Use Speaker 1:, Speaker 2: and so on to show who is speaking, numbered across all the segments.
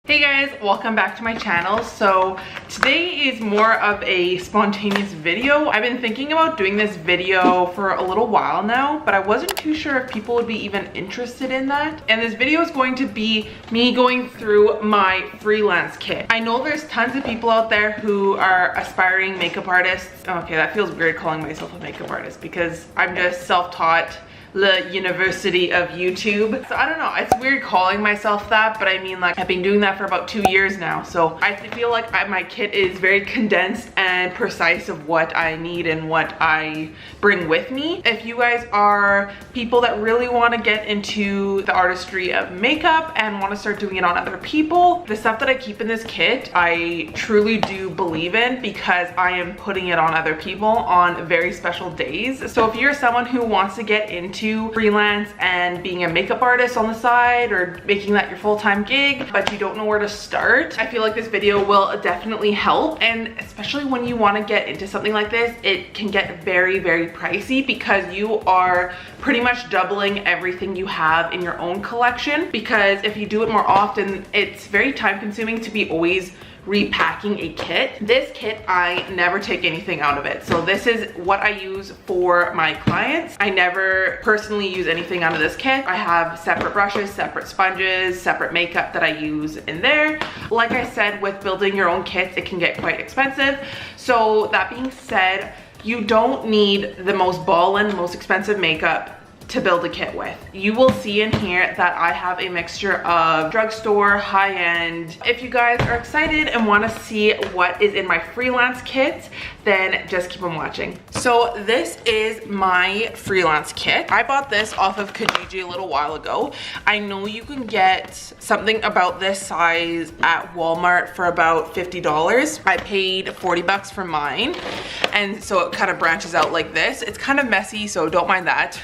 Speaker 1: Hey guys, welcome back to my channel. So today is more of a spontaneous video. I've been thinking about doing this video for a little while now, but I wasn't too sure if people would be even interested in that. And this video is going to be me going through my freelance kit. I know there's tons of people out there who are aspiring makeup artists. Okay, that feels weird calling myself a makeup artist because I'm just self-taught. The University of YouTube. So I don't know, it's weird calling myself that, but I mean, like, I've been doing that for about 2 years now. So I feel like my kit is very condensed and precise of what I need and what I bring with me. If you guys are people that really want to get into the artistry of makeup and want to start doing it on other people, the stuff that I keep in this kit, I truly do believe in because I am putting it on other people on very special days. So if you're someone who wants to get into freelance and being a makeup artist on the side or making that your full-time gig, but you don't know where to start, I feel like this video will definitely help. And especially when you want to get into something like this, it can get very, very pricey because you are pretty much doubling everything you have in your own collection, because if you do it more often, it's very time consuming to be always repacking a kit. This kit, I never take anything out of it. So this is what I use for my clients. I never personally use anything out of this kit. I have separate brushes, separate sponges, separate makeup that I use in there. Like I said, with building your own kits, it can get quite expensive. So that being said, you don't need the most ballin', most expensive makeup to build a kit with. You will see in here that I have a mixture of drugstore, high-end. If you guys are excited and want to see what is in my freelance kit, then just keep on watching. So this is my freelance kit. I bought this off of Kijiji a little while ago. I know you can get something about this size at Walmart for about $50. I paid 40 bucks for mine. And so it kind of branches out like this. It's kind of messy, so don't mind that.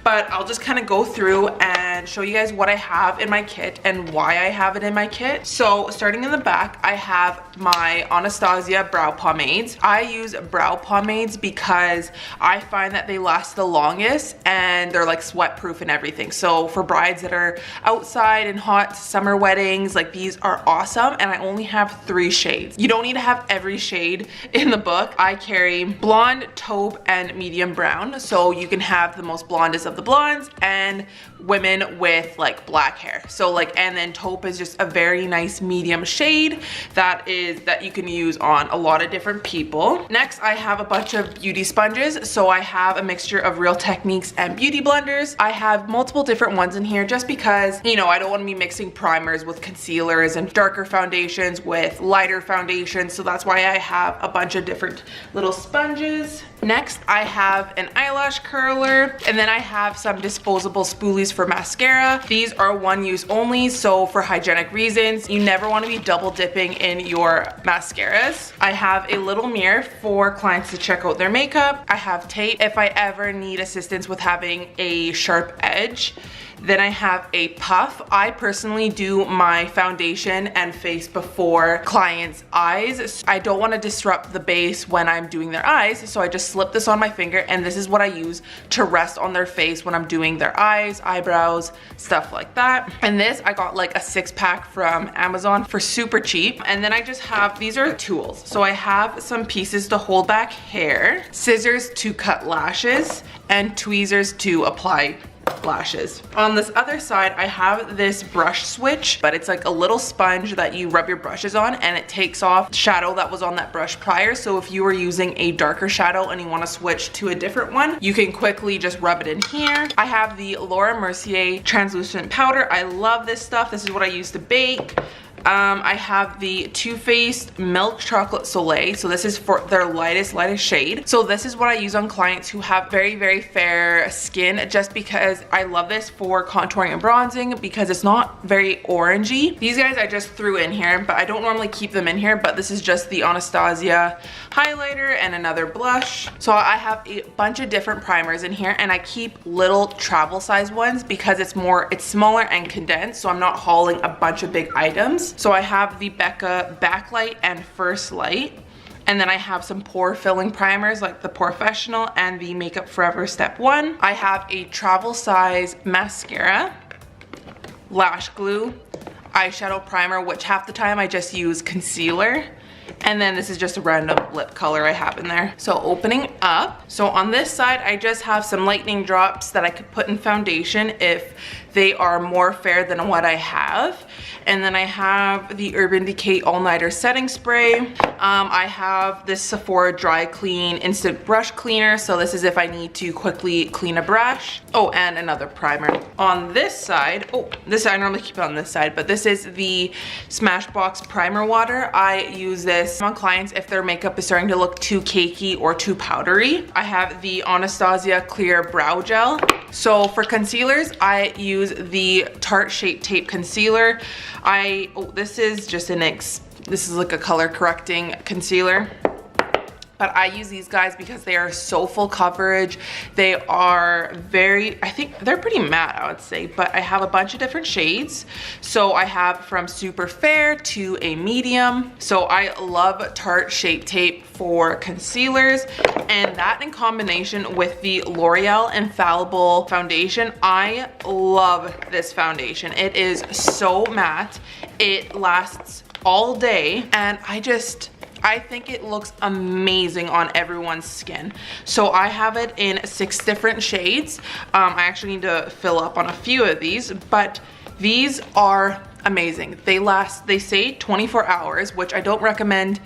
Speaker 1: But I'll just kind of go through and show you guys what I have in my kit and why I have it in my kit. So starting in the back, I have my Anastasia brow pomades. I use brow pomades because I find that they last the longest and they're like sweat proof and everything. So for brides that are outside in hot summer weddings, like, these are awesome. And I only have 3 shades. You don't need to have every shade in the book. I carry blonde, taupe, and medium brown. So you can have the most blondest of the blondes and women with like black hair. So like, and then taupe is just a very nice medium shade that you can use on a lot of different people. Next, I have a bunch of beauty sponges. So I have a mixture of Real Techniques and beauty blenders. I have multiple different ones in here just because, you know, I don't want to be mixing primers with concealers and darker foundations with lighter foundations. So that's why I have a bunch of different little sponges. Next, I have an eyelash curler, and then I have some disposable spoolies for mascara. These are one use only, so for hygienic reasons, you never want to be double dipping in your mascaras. I have a little mirror for clients to check out their makeup. I have tape if I ever need assistance with having a sharp edge. Then I have a puff. I personally do my foundation and face before clients' eyes. I don't want to disrupt the base when I'm doing their eyes, so I just slip this on my finger, and this is what I use to rest on their face when I'm doing their eyes, eyebrows, stuff like that. And this, I got like a 6-pack from Amazon for super cheap. And then I just have, these are tools. So I have some pieces to hold back hair, scissors to cut lashes, and tweezers to apply lashes. On this other side, I have this brush switch, but it's like a little sponge that you rub your brushes on, and it takes off shadow that was on that brush prior. So if you were using a darker shadow and you want to switch to a different one, you can quickly just rub it in here. I have the Laura Mercier translucent powder. I love this stuff. This is what I use to bake. I have the Too Faced Milk Chocolate Soleil. So this is for their lightest shade. So this is what I use on clients who have very, very fair skin, just because I love this for contouring and bronzing because it's not very orangey. These guys I just threw in here, but I don't normally keep them in here, but this is just the Anastasia highlighter and another blush. So I have a bunch of different primers in here, and I keep little travel size ones because it's smaller and condensed, so I'm not hauling a bunch of big items. So I have the Becca Backlight and First Light. And then I have some pore filling primers like the Porefessional and the Makeup Forever Step 1. I have a travel size mascara, lash glue, eyeshadow primer, which half the time I just use concealer. And then this is just a random lip color I have in there. So opening up, so on this side, I just have some lightning drops that I could put in foundation if they are more fair than what I have. And then I have the Urban Decay All Nighter Setting Spray. I have this Sephora Dry Clean Instant Brush Cleaner. So this is if I need to quickly clean a brush. Oh, and another primer. On this side, this I normally keep it on this side, but this is the Smashbox Primer Water. I use this on clients if their makeup is starting to look too cakey or too powdery. I have the Anastasia Clear Brow Gel. So for concealers, I use the Tarte Shape Tape Concealer. This is just this is like a color correcting concealer. But I use these guys because they are so full coverage. They are I think they're pretty matte, I would say, but I have a bunch of different shades. So I have from super fair to a medium. So I love Tarte Shape Tape for concealers, and that in combination with the L'Oreal Infallible Foundation. I love this foundation. It is so matte. It lasts all day, and I think it looks amazing on everyone's skin. So I have it in 6 different shades. I actually need to fill up on a few of these, but these are amazing. They say 24 hours, which I don't recommend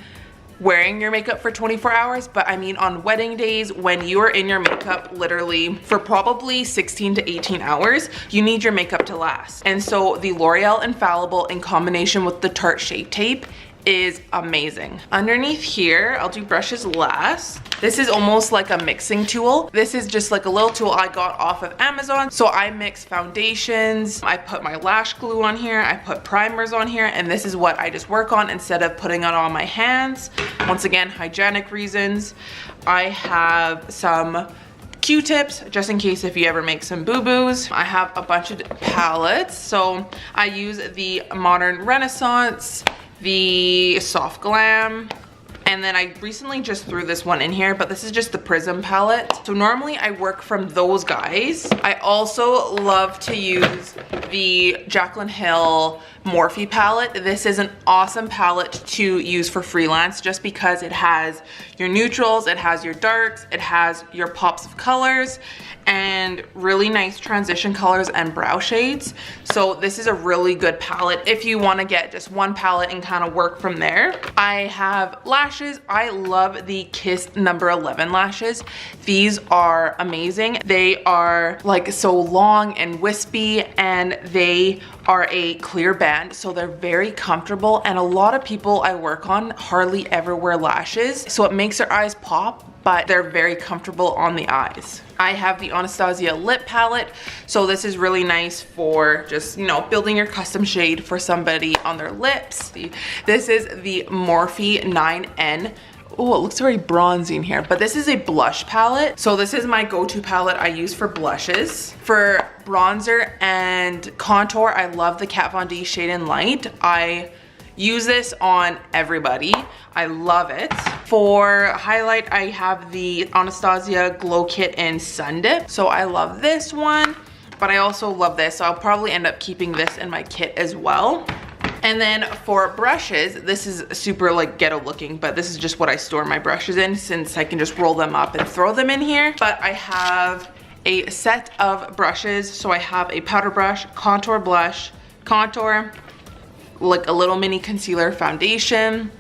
Speaker 1: wearing your makeup for 24 hours, but I mean on wedding days when you are in your makeup literally for probably 16 to 18 hours, you need your makeup to last. And so the L'Oreal Infallible in combination with the Tarte Shape Tape is amazing. Underneath here, I'll do brushes last. This is almost like a mixing tool. This is just like a little tool I got off of Amazon. So I mix foundations, I put my lash glue on here, I put primers on here, and this is what I just work on instead of putting it on my hands. Once again, hygienic reasons. I have some Q-tips just in case if you ever make some boo-boos. I have a bunch of palettes. So I use the Modern Renaissance, the Soft Glam, and then I recently just threw this one in here, but this is just the Prism palette. So normally I work from those guys. I also love to use the Jaclyn Hill Morphe palette. This is an awesome palette to use for freelance just because it has your neutrals, it has your darks, it has your pops of colors, and really nice transition colors and brow shades. So this is a really good palette if you want to get just one palette and kind of work from there. I have lashes. I love the Kiss number 11 lashes. These are amazing. They are like so long and wispy, and they are a clear band, so they're very comfortable, and a lot of people I work on hardly ever wear lashes, so it makes their eyes pop, but they're very comfortable on the eyes. I have the Anastasia lip palette, so this is really nice for just, you know, building your custom shade for somebody on their lips. This is the Morphe 9N. Oh, it looks very bronzy in here, but this is a blush palette. So this is my go-to palette I use for blushes. For bronzer and contour, I love the Kat Von D Shade and Light. I use this on everybody. I love it. For highlight, I have the Anastasia Glow Kit in Sun Dip. So I love this one, but I also love this. So I'll probably end up keeping this in my kit as well. And then for brushes, this is super like ghetto looking, but this is just what I store my brushes in since I can just roll them up and throw them in here. But I have a set of brushes. So I have a powder brush, contour blush, contour, like a little mini concealer, foundation,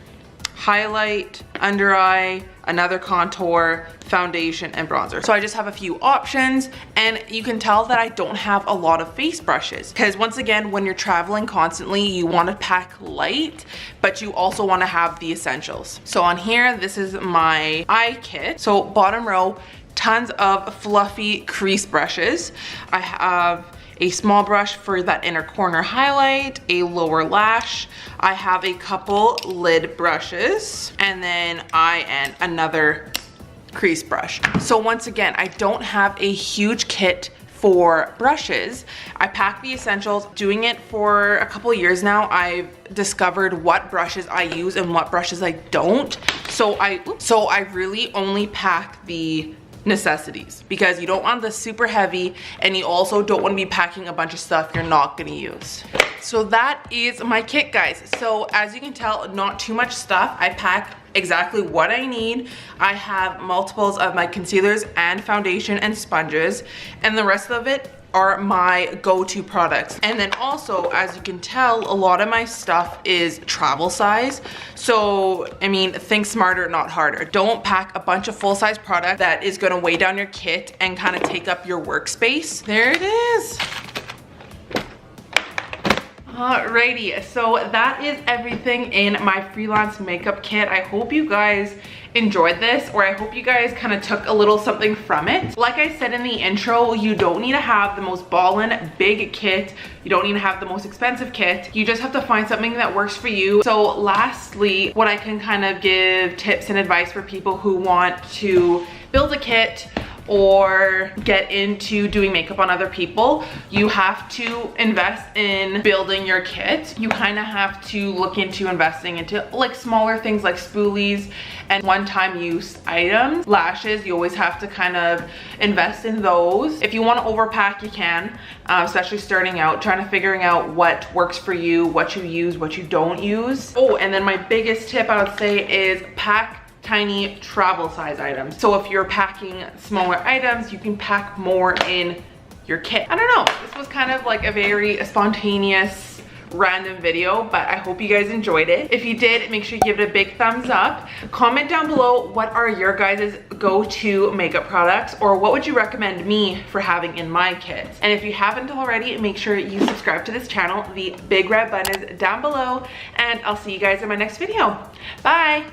Speaker 1: highlight, under eye, another contour, foundation, and bronzer. So I just have a few options, and you can tell that I don't have a lot of face brushes because once again, when you're traveling constantly, you want to pack light, but you also want to have the essentials. So on here, this is my eye kit. So bottom row, tons of fluffy crease brushes. I have a small brush for that inner corner highlight, a lower lash. I have a couple lid brushes, and then another crease brush. So once again, I don't have a huge kit for brushes. I pack the essentials. Doing it for a couple years now, I've discovered what brushes I use and what brushes I don't. So I really only pack the necessities, because you don't want this super heavy and you also don't want to be packing a bunch of stuff you're not going to use. So that is my kit, guys. So as you can tell, not too much stuff. I pack exactly what I need. I have multiples of my concealers and foundation and sponges, and the rest of it are my go-to products. And then also, as you can tell, a lot of my stuff is travel size. So, I mean, think smarter, not harder. Don't pack a bunch of full-size product that is gonna weigh down your kit and kind of take up your workspace. There it is. Alrighty, so that is everything in my Freelance makeup kit. I hope you guys enjoyed this, or I hope you guys kind of took a little something from it. Like I said in the intro, you don't need to have the most ballin' big kit. You don't need to have the most expensive kit. You just have to find something that works for you. So lastly, what I can kind of give tips and advice for people who want to build a kit or get into doing makeup on other people, you have to invest in building your kit. You kind of have to look into investing into like smaller things like spoolies and one-time use items. Lashes, you always have to kind of invest in those. If you want to overpack, you can, especially starting out, trying to figuring out what works for you, what you use, what you don't use. Oh, and then my biggest tip I would say is pack tiny travel size items. So if you're packing smaller items, you can pack more in your kit. I don't know, this was kind of like a very spontaneous random video, but I hope you guys enjoyed it. If you did, make sure you give it a big thumbs up. Comment down below what are your guys' go-to makeup products, or what would you recommend me for having in my kit. And if you haven't already, make sure you subscribe to this channel. The big red button is down below, and I'll see you guys in my next video. Bye.